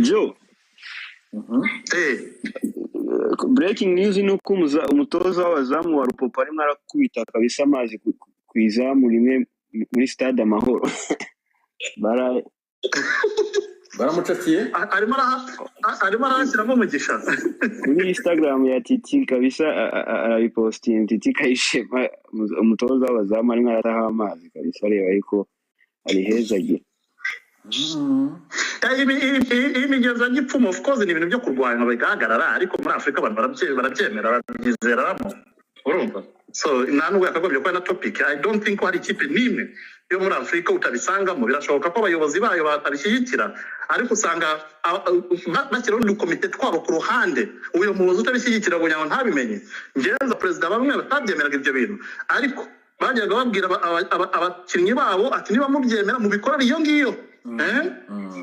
Joe, breaking news ni uko umutoza w'abazamu wa Rupopo arimo arakubita kabisa amazi ku izamu rimwe muri stade Amahoro. Baramucakiye arimo arashyiramo umugisha kuri Instagram ya Titi kabisa, arabipostinga Titi Kayishema, umutoza w'abazamu arimo arataha amazi kabisa, areba ariko ari heza agiye. imigenzo y'igipfumu of course ni ibintu byo kurwanya bigahagarara, ariko muri Afrika abantu barabyemera babyizeramo, urumva? So nubwo yakagombye kuba na topic, I don't think hari ikipe n'imwe yo muri Afrika utabisangamo. Birashoboka ko abayobozi bayo batabishyigikira, ariko usanga bashyiraho udukomite twabo ku ruhande, uyu muyobozi utabishyigikira ngo nyawe ntabimenye. Ngenza perezida bamwe batabyemeraga ibyo bintu, ariko bajyaga babwira abakinnyi babo ati niba mubyemera mubikorera iyo ngiyo,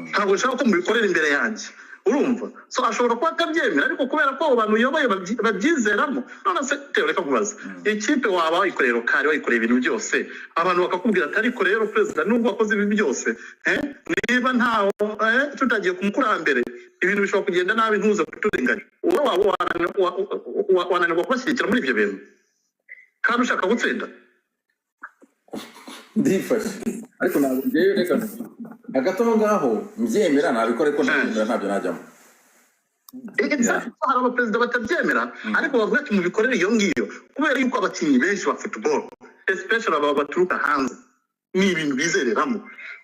ntabwo ushaka ko mubikorera imbere yanjye, urumva? So ashobora kuba atabyemera, ariko kubera ko abantu uyoboye babyizeramo. None se reka kubaza, ikipe waba wayikorera kare, wayikoreye ibintu byose, abantu bakakubwira ati ariko rero perezida nubwo wakoze ibi byose, niba ntaho tutagiye kumukurambere ibintu bishobora kugenda nabi, ntuze kuturenganya. Uwo waba wananirwa kubashyigikira muri ibyo bintu kandi ushaka gutsinda. ndifashe ariko ntabwo ngewe reka hagati aho ngaho mbyemera nabikore ko ntabyo najyamo. Hari abaperezida batabyemera, ariko bavuga ati mubikorere iyo ngiyo, kubera yuko abakinnyi benshi ba football especially aba baturuka hanze ni ibintu bizereramo,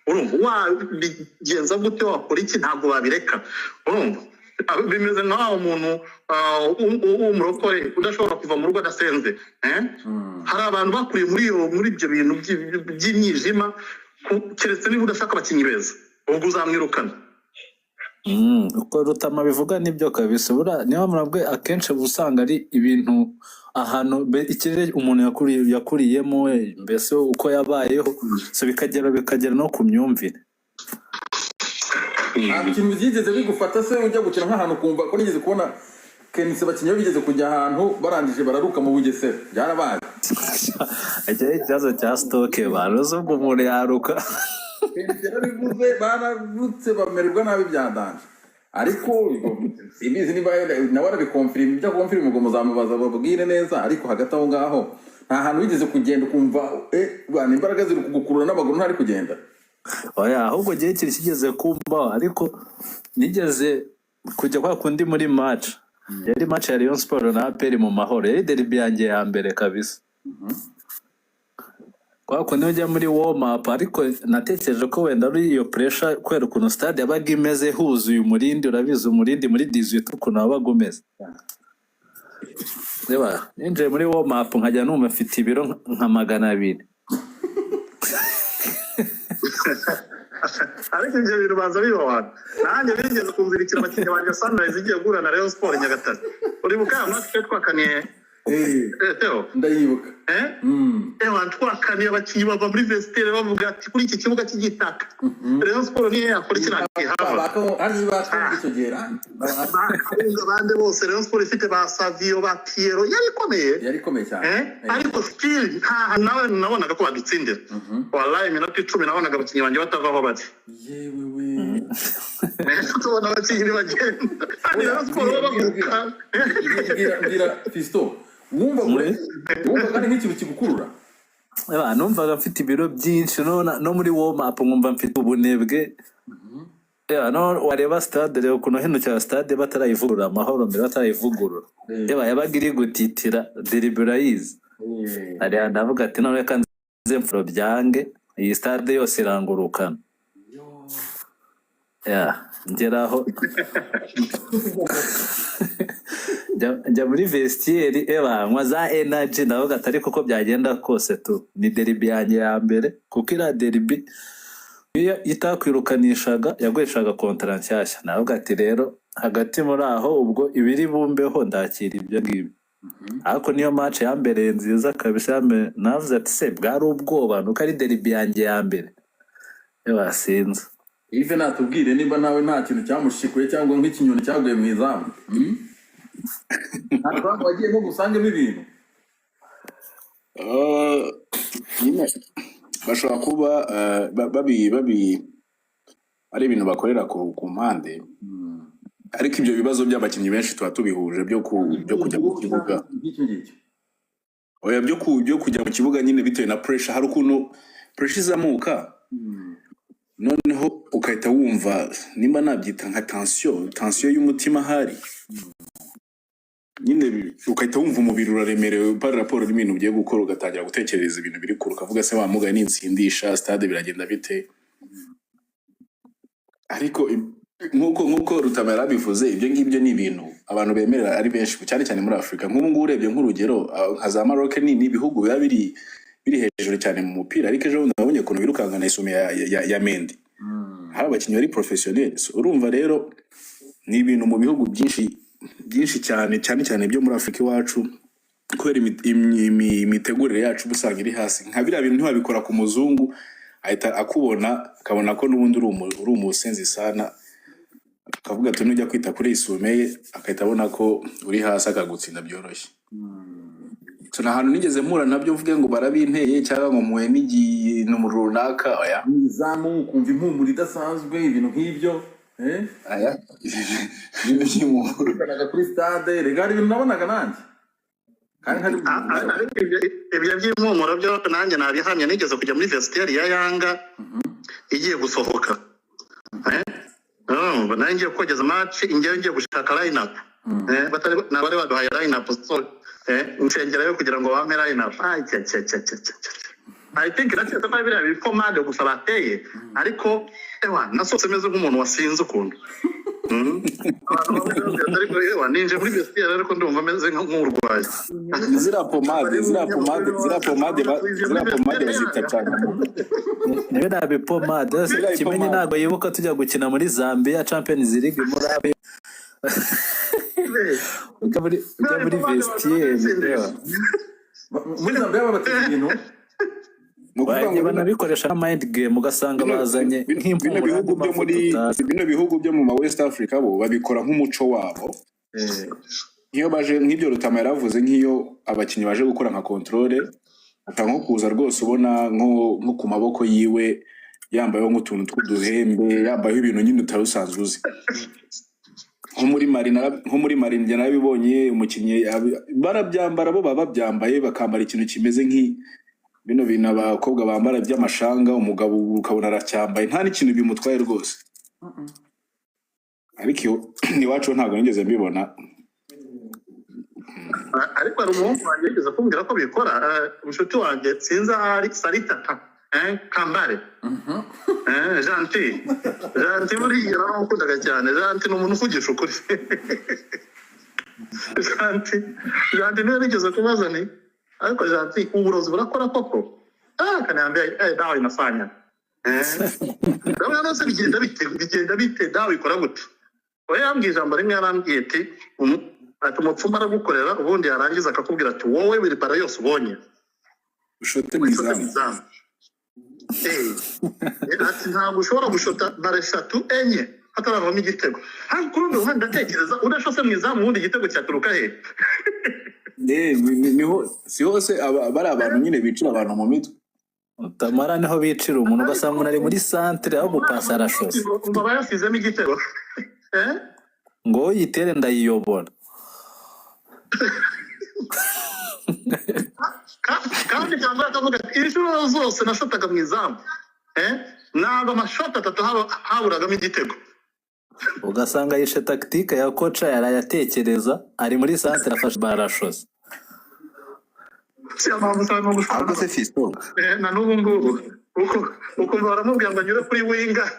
urumva? Wabigenza gute, wakora iki, ntabwo babireka, urumva? Bimeze nk'aho umuntu w'umurokore udashobora kuva mu rugo adasenze. Hari abantu bakuriye muri ibyo bintu by'imyijima, keretse niba udashaka abakinnyi beza ubwo uzamwirukana. uko Rutama bivuga nibyo kabisa. Niyo mpamvu akenshi usanga ari ibintu ahantu ikirere umuntu yakuriyemo, mbese uko yabayeho, so bikagera no ku myumvire. ikintu byigeze bigufata se ujya gukina nk'ahantu kumva ko nigeze kubona Kenise bakinnyi bigeze kujya ahantu barangije bararuka mu Bugesera, byarabaye ajya ikibazo cya stoke baroze ubwo umuntu yaruka. Kenise bivuze bararutse bamererwa nabi byandanje, ariko ibizi niba nawe arabikonfirima, ibyo konfirima ngo muzamubaza babwire neza, ariko hagati aho ngaho nta hantu wigeze kugenda ukumva bana imbaraga ziri kugukurura n'amaguru ntari kugenda. Oya, ahubwo gihe kigeze kumbaho, ariko nigeze kujya kwa kundi muri match, yari match ya Rayon Sport na APR mu Mahoro, yari derby yanjye ya mbere kabisa. Kwa kundi ujya muri warm up, ariko natekereje ko wenda ari iyo pressure kwera ukuntu stade yabaga imeze, huzuye umurindi, urabizi umurindi muri 18 ukuntu wabaga umeze. Reba ninje muri warm up nkajya numva mfite ibiro nka 200. ariko ibyo bintu baza bibaho. Nanjye bigeze kumvirikira abakinnyi banjye Sunrise igiye guhura na Rayon Sport Nyagatare. Uri buka match twakaniye Theo ndayibuka twakaniye abakinnyi bava muri vestiaire bavuga ati kuri iki kibuga cy'igitaka Rayon Sport niyo yakora ikirangiye haba ari icyo gera abandi bose Rayon Sport ifite ba Savio, ba Piero, yari komeye cyane, ariko still nawe nabonaga ko badutsindira. Wallahi minota 10 nabonaga abakinnyi banjye batavaho bati yewe tubona abakinnyi bagenda Rayon Sport bavuga gira Fisto wumva kandi nk'ikintu kigukurura. Numvaga mfite ibiro byinshi, no muri warm up nkumva mfite ubunebwe. Wareba stade rero kuno hino cya stade batarayivugurura Amahoro, mbere batarayivugurura yabaga iri gutitira deliberayize. Ari ndavuga ati none reka nze mfuro byange, iyi stade yose irangurukana. Ngeraho njya muri vestiaire nkwa za energy, ndavuga atari kuko byagenda kose tu ni derby yanjye ya mbere, kuko ira derby iyo itakwirukanishaga yagurishaga kontra nshyashya. Ndavuga ati rero hagati muri aho ubwo ibiri bumbeho ndakira ibyo ngibyo. Ariko niyo match ya mbere nziza kabisa, navuze ati se bwari ubwoba nuko ari derby yanjye ya mbere. Sinzi Ive natubwire niba nawe nta kintu cyamushikuye cyangwa nk'ikinyoni cyaguye mu izamu. Ntabwo wagiye no gusangamo ibintu. Bashobora kuba babi ari ibintu bakorera ku mpande. ariko ibyo bibazo by'abakinnyi benshi tuba tubihuje byo kujya mu kibuga ngicyo oya byo kujya mu kibuga nyine bitewe na pressure. Hari ukuntu pressure izamuka noneho ukahita wumva nimba nabyita nka tension y'umutima hari nyine ukahita wumva umubiri uraremerewe par rapport n'ibintu ugiye gukora, ugatangira gutekereza ibintu biri kure, ukavuga se wa mugaye ninsindisha stade biragenda bite. Ariko nkuko Rutamara bivuze, ibyo ngibyo ni ibintu abantu bemerera ari benshi cyane cyane muri Afrika. Nk'ubu ngubu urebye nk'urugero nka za Maroc ni ibihugu biba biri hejuru cyane mu mupira, ariko ejo nabonye ukuntu birukangana isume ya Mendy. Hari abakinnyi bari professionnel. Urumva rero ni ibintu mu bihugu byinshi cyane byo muri Afrika iwacu, kubera imitegurire yacu busanga iri hasi. Nka biriya bintu ntiwabikora ku muzungu ahita akabona ko n'ubundi uri umusenzi sana, akavuga ati nujya kwita kuri isumeye akahita abona ko uri hasi akagutsinda byoroshye. So nta hantu nigeze mpura nabyo mvuge ngo barabinteye cyangwa ngo muhe n'igintu mu runaka. Oya, nizamu kumva impumuro idasanzwe ibintu nk'ibyo aya ibintu by'impumuro kanaga kuri stade regari ibintu nabonaga nanjye kandi ibyo by'impumuro byo nanjye nabihamye. Nigeze kujya muri vestiaire ya Yanga igiye gusohoka, nanjye ngiye kogeza match, ngiye gushaka line up nabari baduhaye line up, nshengerayo kugira ngo bampe line up. I think that's the five biriya bikomande gusa bateye, ariko nasose meze nk'umuntu wasinze ukuntu. Ariko ninje muri vestiaire ariko ndumva meze nk'urwaye. zira pomade bazita cyane niwe nabe pomade kimenye ntago yibuka tujya gukina muri Zambia Champions League muri abe ujya muri vestiaire muri Zambia babateye ibintu banabikoresha nka mind game, ugasanga bazanye nk'impumuro bino bihugu byo mu West Africa bo babikora nk'umuco wabo. Iyo baje nk'ibyo Rutamara yaravuze, nk'iyo abakinnyi baje gukora nka controle nko kuza rwose ubona nko ku maboko yiwe yambayeho nk'utuntu tw'uduhembe, yambayeho ibintu nyine utarusanzwe uzi. Nko muri Mali njye nabibonye umukinnyi barabyambara, bo baba babyambaye bakambara ikintu kimeze bino bintu abakobwa bambara by'amashanga, umugabo ukabona aracyambaye nta n'ikintu bimutwaye rwose. Ariko iwacu ntabwo nigeze mbibona. Ariko hari umuhungu wanjye yigeze kumbwira ko bikora, inshuti wanjye sinzi ahari, Sarita Kambare. Janti buriya naramukundaga cyane. Janti ni umuntu uvugisha ukuri. Janti niwe nigeze kubaza ni ariko Janti uburozi burakora koko? Kaniambia dawa inafanya. Dawa yanose bigenda bite dawa ikora gute? Oya yambwiye ijambo rimwe, yarambwiye ati umupfumu aragukorera ubundi yarangiza akakubwira ati wowe biri para yose ubonye ushote mizamu. Ati ntabwo ushobora gushota na eshatu enye hataravamo igitego. Ariko urundi ruhande ndatekereza udashose mu izamu ubundi igitego cyaturuka he? Si hose bari abantu nyine bicira abantu mu mitwe. Utamara niho bicira umuntu, ugasanga umuntu ari muri centre aho gupasa arashose, umva yasizemo igitego ngo yitere ndayiyobora. Kandi cyangwa akavuga ati inshuro zose nashotaga mu izamu ntabwo amashoti atatu haburagamo igitego. Ugasanga yishe tactique ya koca yarayatekereza, ari muri centre afashe barashose. Ahubwo se Fiston na n'ubu ngubu uko baramubwira ngo anyure kuri winga,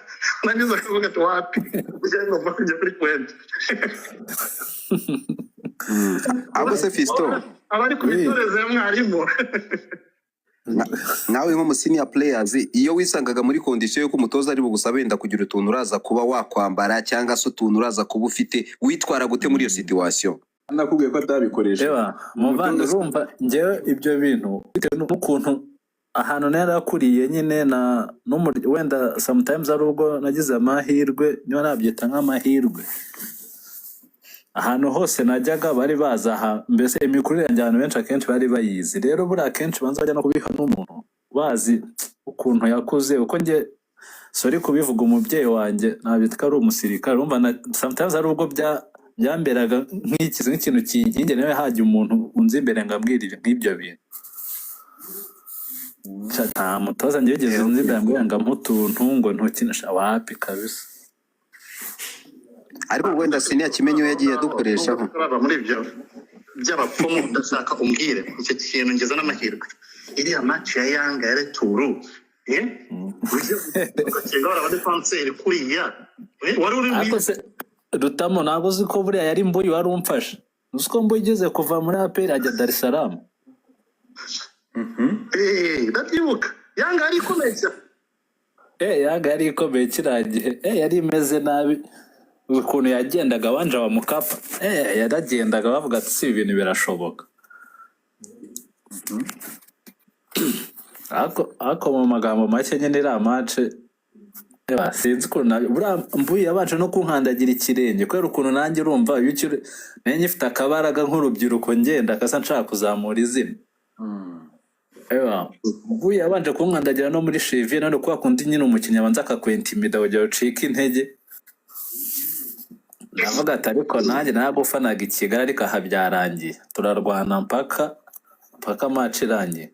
nanyuze akavuga ati wapi kugira ngo kujya kuri point. ahubwo se Fiston abari kubitoreza ya mwarimu nawe nko mu senior players, iyo wisangaga muri condition yo kumutoza ari bugusaba wenda kugira utuntu uraza kuba wakwambara cyangwa se utuntu uraza kuba ufite, witwara gute muri iyo situation? Nakubwiye ko atabikoresha. Muvandi urumva njyewe ibyo bintu bitewe n'ukuntu ahantu narakuriye nyine wenda sometimes ari ubwo nagize amahirwe, niba nabyita nk'amahirwe. Ahantu hose najyaga bari baza aha, mbese imikurire yanjye abantu benshi akenshi bari bayizi. Rero buriya akenshi banza bajya no kubiha n'umuntu bazi ukuntu yakuze, uko njye sorry kubivuga umubyeyi wanjye ntabitwa ari umusirikare urumva sometimes hari ubwo byamberaga nk'ikintu kinkinge nawe hajya umuntu unzi imbere ngambwirire nk'ibyo bintu nta mutoza njye wigeze unzi imbere ngo amutuntu ngo ntukinisha wapi kabisa ariko wenda siniya kimenyo yagiye dukoreshaho muri ibyo by'abapfumu ndashaka umbwire icyo kintu ngeze n'amahirwe iriya match ya Yanga ya Returu ukacenga barabade kanseri kuriya wari uri Rutamo ntabwo uzi ko buriya yari Mbuyi wari umfashe uzi ko Mbuyi igeze kuva muri APR ajya Dar es Salaam ndabyibuka Yanga yari ikomeye Yanga yari ikomeye kirangiye yari imeze nabi ukuntu yagendaga wanje wa Mukapa yaragendaga bavuga ati si ibintu birashoboka ako mu magambo make nyine iriya match sinzi ukuntu Mbuyi yabanje no kunkandagira ikirenge kubera ukuntu nanjye urumva nanjye ngifite akabaraga nk'urubyiruko ngenda akasa nshaka kuzamura izina Mbuyi yabanje kunkandagira no muri cheville none kwa kundi nyine umukinnyi abanza akakwentimida kugira ucike intege ndavuga ati ariko nanjye nagufanaga i Kigali ariko aha byarangiye turarwana mpaka match irangiye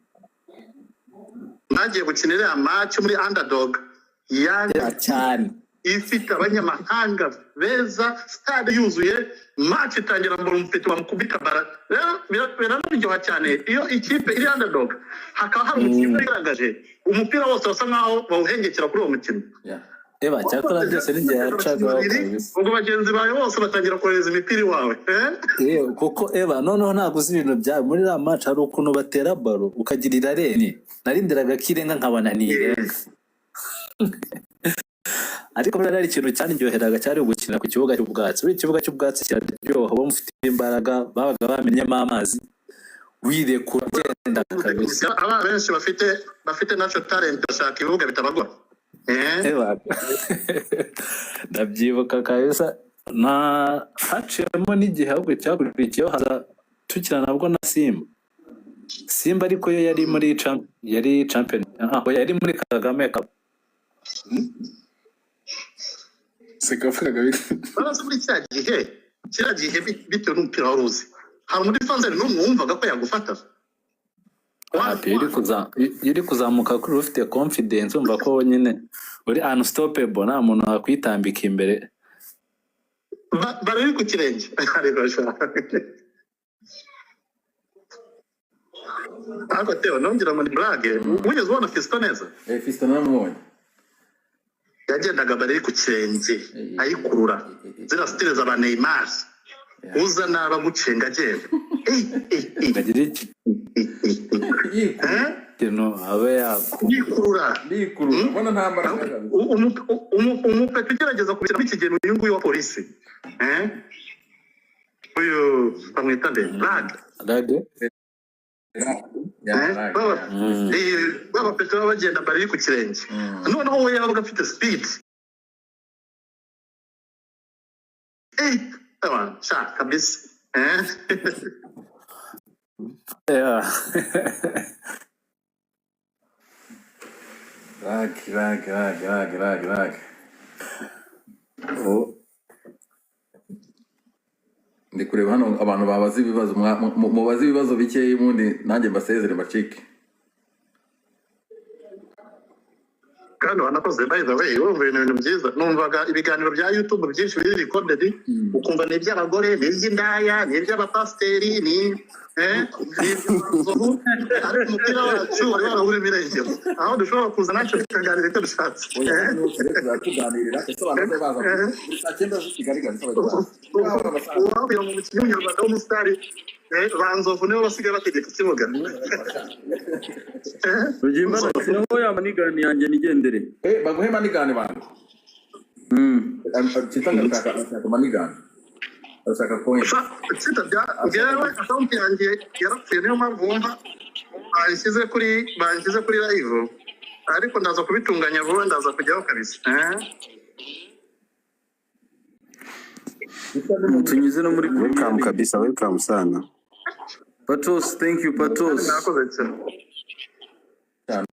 nagiye gukinira ya match muri underdog Yanga cyane ifite abanyamahanga beza stade yuzuye match itangira mu mfite bamukubika bara biraryoha cyane iyo ikipe iri underdog hakaba hari umukinnyi ugaragaje umupira wose wasa nkaho bawuhengekera kuri uwo mukino cyakora byose n'igihe yacaga ubwo bagenzi bawe bose batangira kohereza imipira iwawe kuko noneho ntabwo uzi ibintu byawe muri iriya match hari ukuntu batera baro ukagirira reni narindiraga kirenga nkabona nirenga ariko buriya ari ikintu cyaniryoheraga cyari ugukina ku kibuga cy'ubwatsi buri kibuga cy'ubwatsi kiraryoha uba mufite imbaraga babaga bamenyemo amazi wirekura ugenda kabisa abana benshi bafite natural talent bashaka ibibuga bitabagora ndabyibuka kabisa haciyemo n'igihe ahubwo cyakurikiyeho haza tukina nabwo na Simba ariko yo yari muri champion yari muri Kagame Cup sekavuga baraza muri kiriya gihe bitewe n'umupira wari uzi hari muri fanzeri n'umwe wumvaga ko yagufata iri kuzamuka kuri ufite confidence umva ko nyine uri unstoppable nta muntu wakwitambika imbere bari ku kirenge ariko Theo nongera muri blague wigeze ubona Fiston neza Fiston namubonye yagendaga bari ku kirenge ayikurura zira stile za Neymar uza naba gucenga agenda agira iki abe yikurura ubona nta mbaraga umupeta ugerageza kubishyira muri kigero uyu nguyu wa polisi uyu bamwita nde Rage baba peta baba bagenda bari ku kirenge noneho we yabaga afite speed shaka kabisa Rag. Ndi kureba hano abantu babaza ibibazo mubaza ibibazo bikeyi ubundi nanjye mbasezere mbacike kandi wanakoze by the way urumva ibintu byiza numvaga ibiganiro bya YouTube byinshi biri recorded ukumva ni iby'abagore ni iby'indaya ni iby'abapasteri ni ariko umupira wacu wari warahura imirengero aho dushobora kuza natwe tukaganira icyo dushatse tuganirira ese abantu baza muri saa cyenda z'ikigaragara uwavuye mu mukinnyi w'umunyarwanda w'umusitari banzovu nibo basigaye bategeka ikibuga Rugimana sinaho yamanigani yanjye nigendere baguhe manigani bantu kitanga ashaka manigani ashaka point sita byawe account yanjye yarapfuye niyo mpamvu wumva banshyize kuri live ariko ndaza kubitunganya vuba ndaza kujyaho kabisa tunyuze no muri welcome kabisa welcome sana Patos, thank you Patos. nakoze cyane